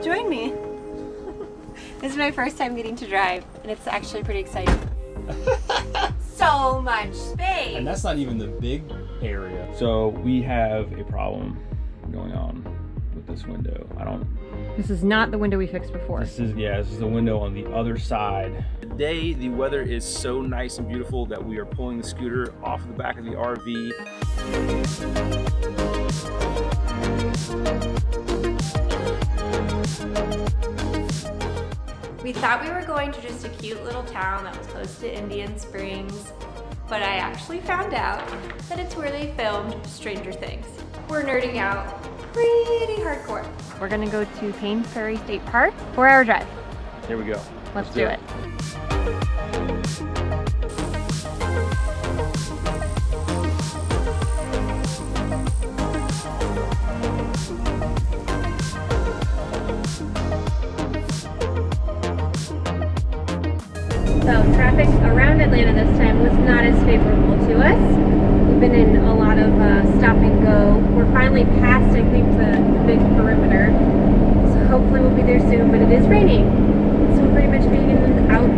join me. This is my first time getting to drive, and it's actually pretty exciting. So much space! And that's not even the big area. So we have a problem going on with this window. This is not the window we fixed before. This is the window on the other side. Today, the weather is so nice and beautiful that we are pulling the scooter off of the back of the RV. We thought we were going to just a cute little town that was close to Indian Springs, but I actually found out that it's where they filmed Stranger Things. We're nerding out pretty hardcore. We're gonna go to Paynes Prairie State Park, 4-hour drive. Here we go. Let's do it. So traffic around Atlanta this time was not as favorable to us. We've been in a lot of stop and go. We're finally past, I think, the big perimeter. So hopefully we'll be there soon, but it is raining. So we're pretty much being out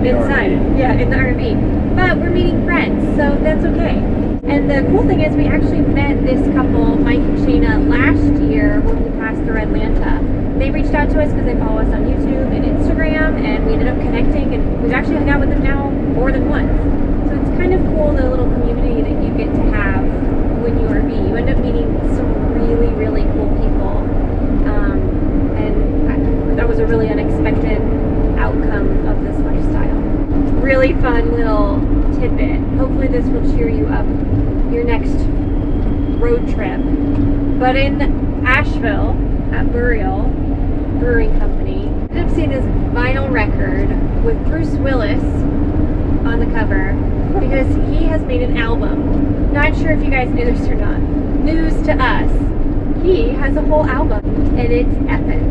inside. Yeah, in the RV. But we're meeting friends, so that's okay. And the cool thing is we actually met this couple, Mike and Shayna, last year when we passed through Atlanta. They reached out to us because they follow us on YouTube and Instagram, and we ended up connecting, and we've actually hung out with them now more than once. So it's kind of cool, the little community that you get to have when you RV. You end up meeting some really, really cool people. And that was a really unexpected outcome of this lifestyle. Really fun little tidbit. Hopefully this will cheer you up your next road trip. But in Asheville, at Burial Brewing Company, I ended up seeing this vinyl record with Bruce Willis on the cover because he has made an album. Not sure if you guys knew this or not. News to us. He has a whole album and it's epic.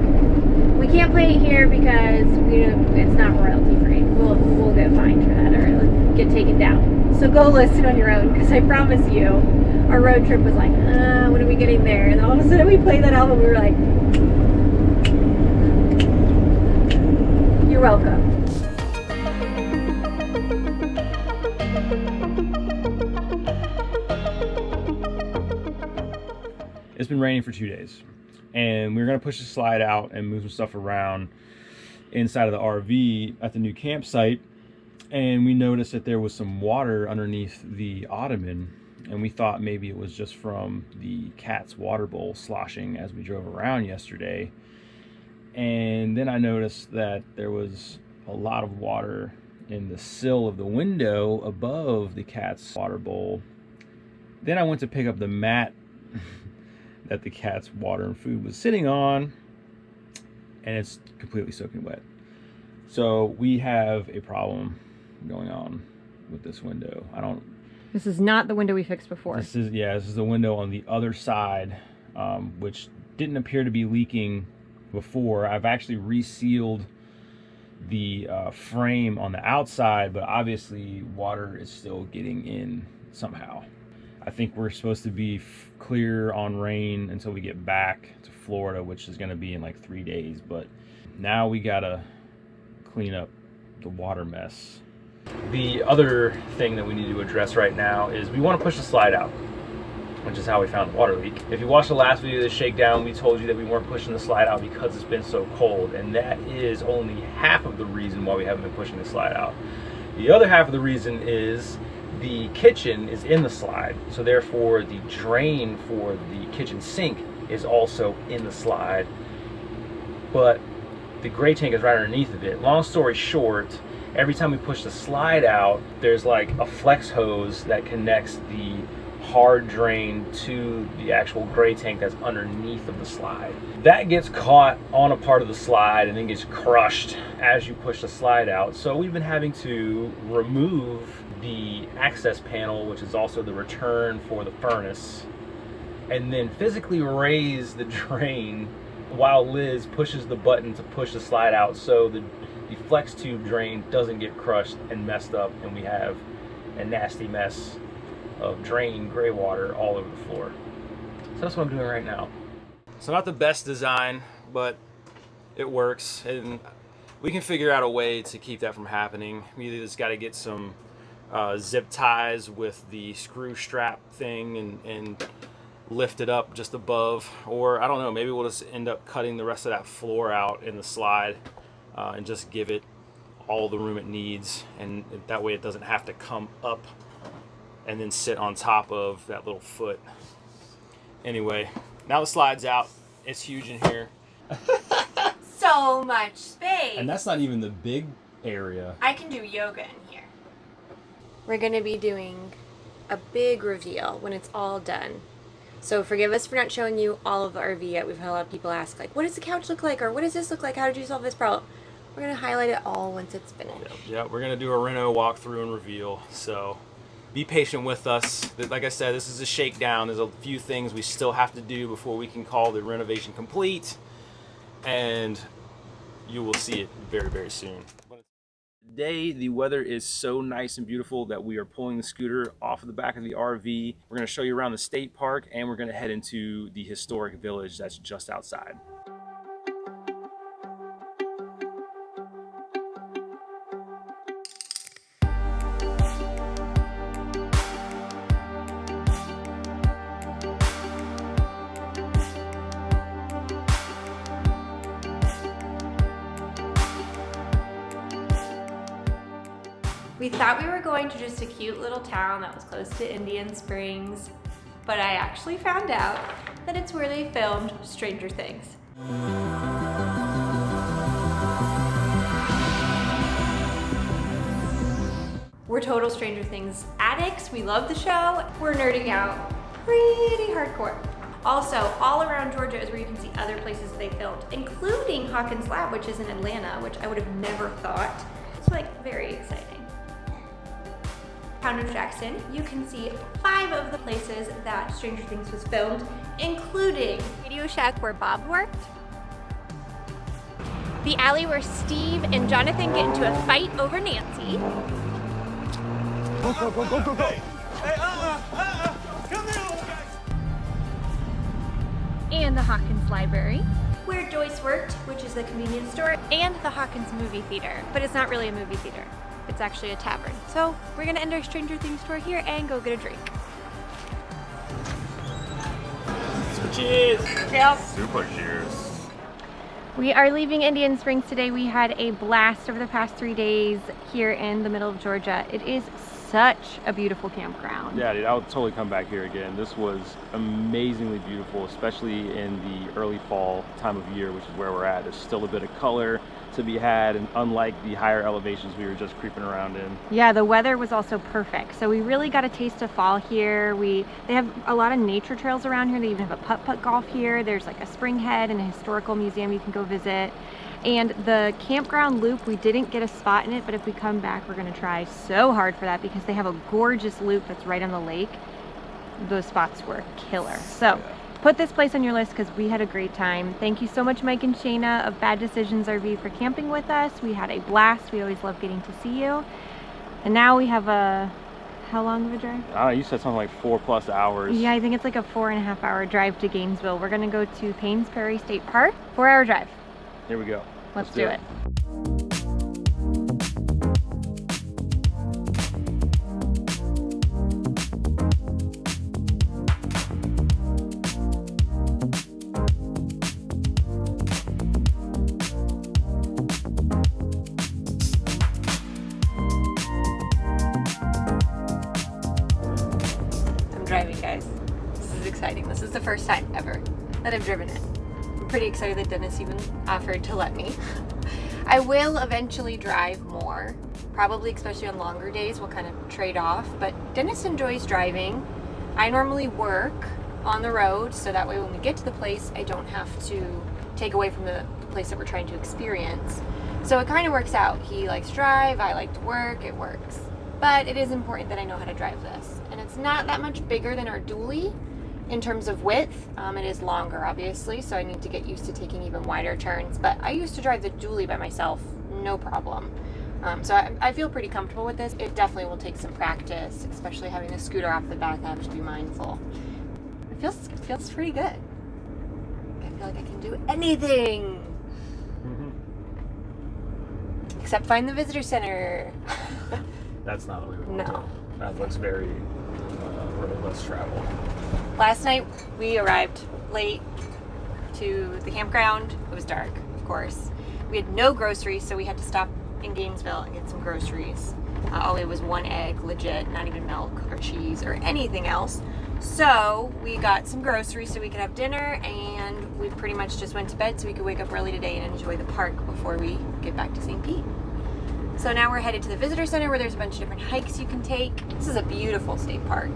We can't play it here because it's not royalty free. We'll get fined for that or it'll get taken down. So go listen on your own because I promise you, our road trip was like, when are we getting there? And all of a sudden we played that album. We were like, you're welcome. It's been raining for 2 days, and we're gonna push the slide out and move some stuff around inside of the RV at the new campsite. And we noticed that there was some water underneath the ottoman, and we thought maybe it was just from the cat's water bowl sloshing as we drove around yesterday. And then I noticed that there was a lot of water in the sill of the window above the cat's water bowl. Then I went to pick up the mat that the cat's water and food was sitting on, and it's completely soaking wet. So we have a problem going on with this window. This is not the window we fixed before. This is the window on the other side, which didn't appear to be leaking before. I've actually resealed the frame on the outside, but obviously water is still getting in somehow. I think we're supposed to be clear on rain until we get back to Florida, which is going to be in like 3 days. But now we gotta clean up the water mess. The other thing that we need to address right now is we want to push the slide out, which is how we found the water leak. If you watched the last video of the shakedown, we told you that we weren't pushing the slide out because it's been so cold, and that is only half of the reason why we haven't been pushing the slide out. The other half of the reason is the kitchen is in the slide, so therefore the drain for the kitchen sink is also in the slide, but the gray tank is right underneath of it. Long story short, every time we push the slide out, there's like a flex hose that connects the hard drain to the actual gray tank that's underneath of the slide. That gets caught on a part of the slide and then gets crushed as you push the slide out. So we've been having to remove the access panel, which is also the return for the furnace, and then physically raise the drain while Liz pushes the button to push the slide out so the flex tube drain doesn't get crushed and messed up, and we have a nasty mess of drained gray water all over the floor. So that's what I'm doing right now. So not the best design but it works, and we can figure out a way to keep that from happening. We either just got to get some zip ties with the screw strap thing and lift it up just above, or I don't know, maybe we'll just end up cutting the rest of that floor out in the slide and just give it all the room it needs, and that way it doesn't have to come up and then sit on top of that little foot. Anyway, now the slide's out. It's huge in here. So much space. And that's not even the big area. I can do yoga in here. We're gonna be doing a big reveal when it's all done. So forgive us for not showing you all of the RV yet. We've had a lot of people ask, like, what does the couch look like? Or what does this look like? How did you solve this problem? We're gonna highlight it all once it's finished. Yeah, we're gonna do a reno walkthrough and reveal. So be patient with us. Like I said, this is a shakedown. There's a few things we still have to do before we can call the renovation complete. And you will see it very, very soon. Today, the weather is so nice and beautiful that we are pulling the scooter off of the back of the RV. We're going to show you around the state park, and we're going to head into the historic village that's just outside. We thought we were going to just a cute little town that was close to Indian Springs, but I actually found out that it's where they filmed Stranger Things. We're total Stranger Things addicts. We love the show. We're nerding out pretty hardcore. Also, all around Georgia is where you can see other places they filmed, including Hawkins Lab, which is in Atlanta, which I would have never thought. It's like very exciting. Town of Jackson, you can see 5 of the places that Stranger Things was filmed, including Radio Shack where Bob worked, the alley where Steve and Jonathan get into a fight over Nancy, Go. Hey, come here, guys. and the Hawkins Library, where Joyce worked, which is the convenience store, and the Hawkins movie theater, but it's not really a movie theater. It's actually a tavern. So we're gonna end our Stranger Things tour here and go get a drink. So cheers! Cheers! Super cheers. We are leaving Indian Springs today. We had a blast over the past 3 days here in the middle of Georgia. It is such a beautiful campground. Yeah, dude, I would totally come back here again. This was amazingly beautiful, especially in the early fall time of year, which is where we're at. There's still a bit of color to be had, and unlike the higher elevations we were just creeping around in. Yeah, the weather was also perfect. So we really got a taste of fall here. They have a lot of nature trails around here. They even have a putt-putt golf here. There's like a spring head and a historical museum you can go visit. And the campground loop, we didn't get a spot in it, but if we come back, we're gonna try so hard for that because they have a gorgeous loop that's right on the lake. Those spots were killer. So put this place on your list because we had a great time. Thank you so much, Mike and Shayna of Bad Decisions RV, for camping with us. We had a blast. We always love getting to see you. And now we have how long of a drive? I don't know, you said something like 4+ hours. Yeah, I think it's like a 4.5 hour drive to Gainesville. We're gonna go to Paynes Prairie State Park. 4-hour drive. Here we go. Let's do it. I'm driving, guys. This is exciting. This is the first time ever that I've driven it. I'm pretty excited that Dennis even offered to let me. I will eventually drive more, probably especially on longer days. We'll kind of trade off, but Dennis enjoys driving. I normally work on the road, so that way when we get to the place, I don't have to take away from the place that we're trying to experience. So it kind of works out. He likes to drive, I like to work, it works. But it is important that I know how to drive this. And it's not that much bigger than our dually in terms of width. It is longer, obviously, so I need to get used to taking even wider turns. But I used to drive the dually by myself, no problem. So I feel pretty comfortable with this. It definitely will take some practice, especially having the scooter off the back. I have to be mindful. It feels pretty good. It feel like I can do anything. Except find the visitor center. That's not what we want No. to. That looks very less travel. Last night we arrived late to the campground. It was dark, of course. We had no groceries, so we had to stop in Gainesville and get some groceries. All it was 1 egg, legit, not even milk or cheese or anything else. So we got some groceries so we could have dinner, and we pretty much just went to bed so we could wake up early today and enjoy the park before we get back to St. Pete. So now we're headed to the visitor center where there's a bunch of different hikes you can take. This is a beautiful state park.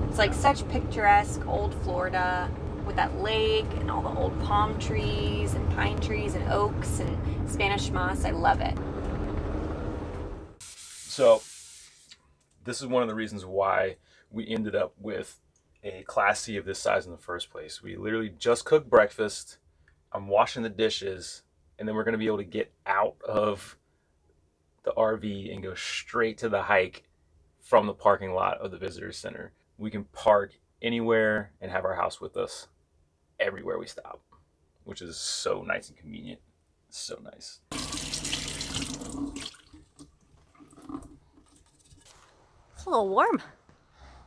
It's like such picturesque old Florida with that lake and all the old palm trees and pine trees and oaks and Spanish moss. I love it. So this is one of the reasons why we ended up with a Class C of this size in the first place. We literally just cooked breakfast. I'm washing the dishes, and then we're going to be able to get out of the RV and go straight to the hike from the parking lot of the visitor center. We can park anywhere and have our house with us everywhere we stop, which is so nice and convenient. So nice. It's a little warm.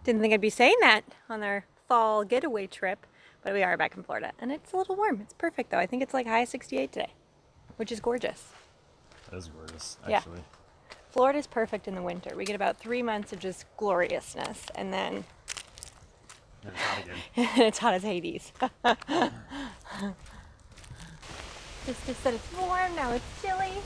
Didn't think I'd be saying that on our fall getaway trip, but we are back in Florida, and it's a little warm. It's perfect though. I think it's like high 68 today, which is gorgeous. That is gorgeous, Yeah. actually. Florida's perfect in the winter. We get about 3 months of just gloriousness, and then And it's hot again. it's hot as Hades. Just said it's warm, now it's chilly.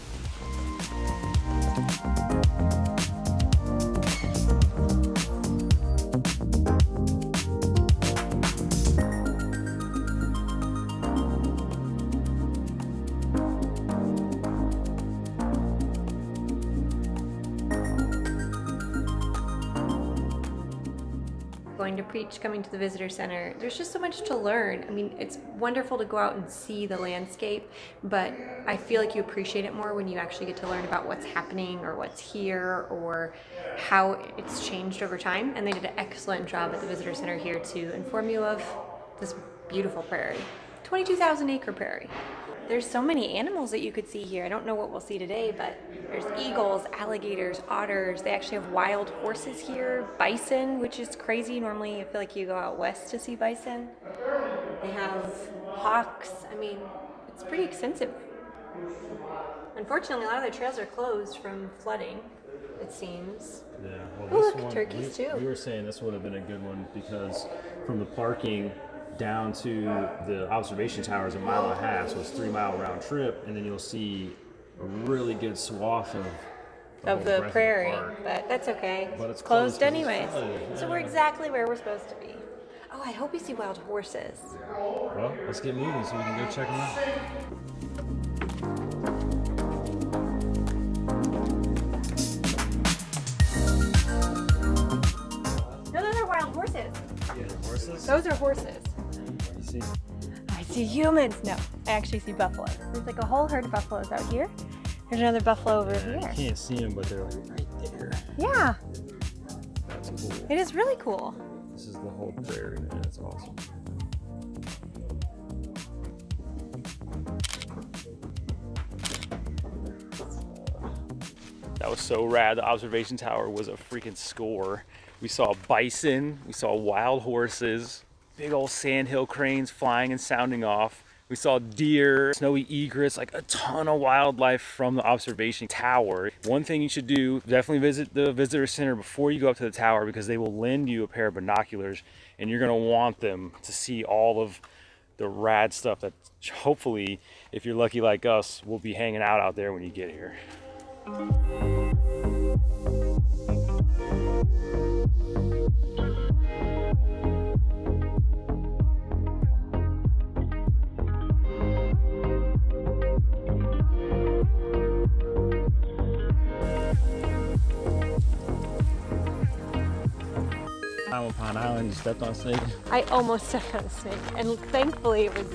Going to preach coming to the visitor center. There's just so much to learn. I mean, it's wonderful to go out and see the landscape, but I feel like you appreciate it more when you actually get to learn about what's happening or what's here or how it's changed over time. And they did an excellent job at the visitor center here to inform you of this beautiful prairie. 22,000 acre prairie. There's so many animals that you could see here. I don't know what we'll see today, but there's eagles, alligators, otters. They actually have wild horses here, bison, which is crazy. Normally, I feel like you go out west to see bison. They have hawks. I mean, it's pretty extensive. Unfortunately, a lot of the trails are closed from flooding, it seems. Yeah, well, Ooh, this look, one, turkeys too. we were saying this would have been a good one because from the parking down to the observation tower is 1.5 miles, so it's 3 mile round trip, and then you'll see a really good swath of whole the breadth prairie, park. but that's okay. But it's closed closed 'cause it's anyways. flooded. So we're exactly where we're supposed to be. Oh, I hope we see wild horses. Well, let's get moving so we can go check them out. No, those are wild horses. Horses? Those are horses. What do you see? I see humans. No, I actually see buffalo. There's like a whole herd of buffaloes out here. There's another buffalo over You here. can't see them, but they're like right there. Yeah, That's cool. it is really cool. This is the whole prairie, man. That's awesome. That was so rad. The observation tower was a freaking score. We saw bison, we saw wild horses, big old sandhill cranes flying and sounding off. We saw deer, snowy egrets, like a ton of wildlife from the observation tower. One thing you should do, definitely visit the visitor center before you go up to the tower because they will lend you a pair of binoculars and you're gonna want them to see all of the rad stuff that hopefully, if you're lucky like us, will be hanging out there when you get here. Upon Island, you stepped on a snake. I almost stepped on a snake, and thankfully it was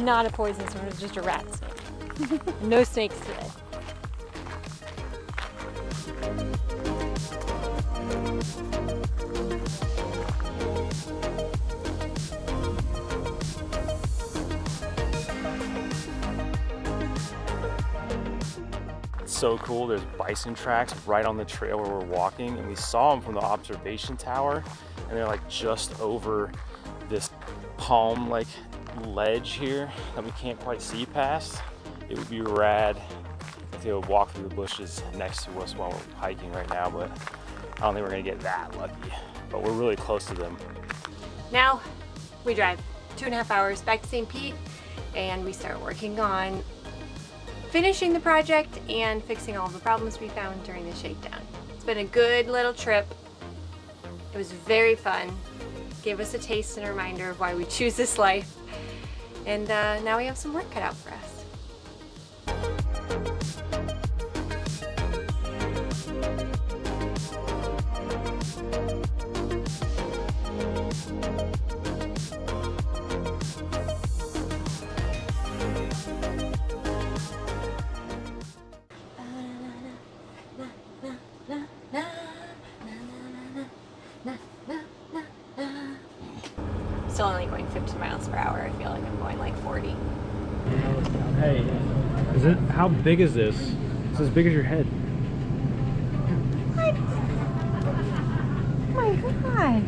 not a poisonous one, it was just a rat snake. No snakes today. It's so cool. There's bison tracks right on the trail where we're walking, and we saw them from the observation tower, and they're like just over this palm like ledge here that we can't quite see past. It would be rad if they would walk through the bushes next to us while we're hiking right now, but I don't think we're gonna get that lucky. But we're really close to them. Now we drive 2.5 hours back to St. Pete, and we start working on finishing the project and fixing all the problems we found during the shakedown. It's been a good little trip. It was very fun. Gave us a taste and a reminder of why we choose this life. And now we have some work cut out for us. Still only going 50 miles per hour. I feel like I'm going like 40. Hey, how big is this? It's as big as your head. What? Oh my god.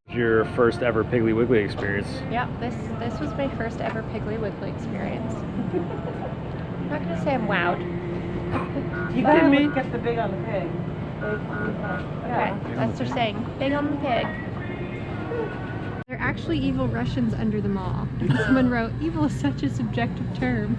Your first ever Piggly Wiggly experience. Yeah, this was my first ever Piggly Wiggly experience. I'm not gonna say I'm wowed. You kidding me? Get the big on the pig. Okay, that's what they're saying. Big on the pig. They're actually evil Russians under the mall. Someone wrote, evil is such a subjective term.